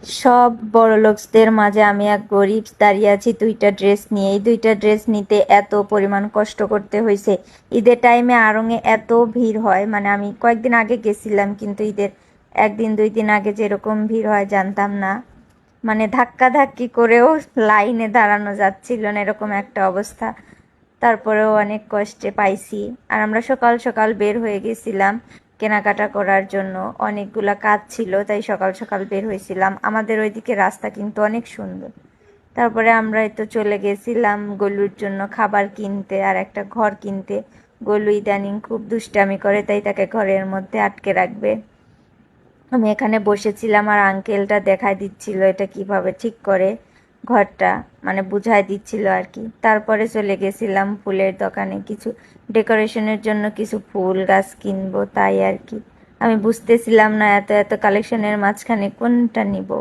সব বড়লোকসদের মাঝে আমি এক গরিব দাঁড়িয়ে আছি দুইটা ড্রেস নিয়ে। এই দুইটা ড্রেস নিতে এত পরিমাণ কষ্ট করতে হয়েছে। ঈদের টাইমে আড়ংয়ে এত ভিড় হয়, মানে আমি কয়েকদিন আগে গেছিলাম, কিন্তু ঈদের একদিন দুই দিন আগে যেরকম ভিড় হয় জানতাম না। মানে ধাক্কাধাক্কি করেও লাইনে দাঁড়ানো যাচ্ছিল না, এরকম একটা অবস্থা। তারপরেও অনেক কষ্টে পাইছি। আর আমরা সকাল সকাল বের হয়ে গেছিলাম কেনাকাটা করার জন্য, অনেকগুলা কাজ ছিল, তাই সকাল সকাল বের হয়েছিলাম। আমাদের ওইদিকে রাস্তা কিন্তু অনেক সুন্দর। তারপরে আমরা তো চলে গেছিলাম গলুর জন্য খাবার কিনতে আর একটা ঘর কিনতে। গলু ইদানিং খুব দুষ্টামি করে, তাই তাকে ঘরের মধ্যে আটকে রাখবে। আমি এখানে বসেছিলাম আর আঙ্কেলটা দেখাই দিচ্ছিল এটা কিভাবে ঠিক করে ঘরটা, মানে বুঝাই দিচ্ছিল আর কি। তারপরে চলে গেছিলাম ফুলের দোকানে, কিছু ডেকোরেশনের জন্য কিছু ফুল গাছ কিনবো, তাই আর কি। আমি বুঝতেছিলাম না এত এত কালেকশনের মাঝখানে কোনটা নিব।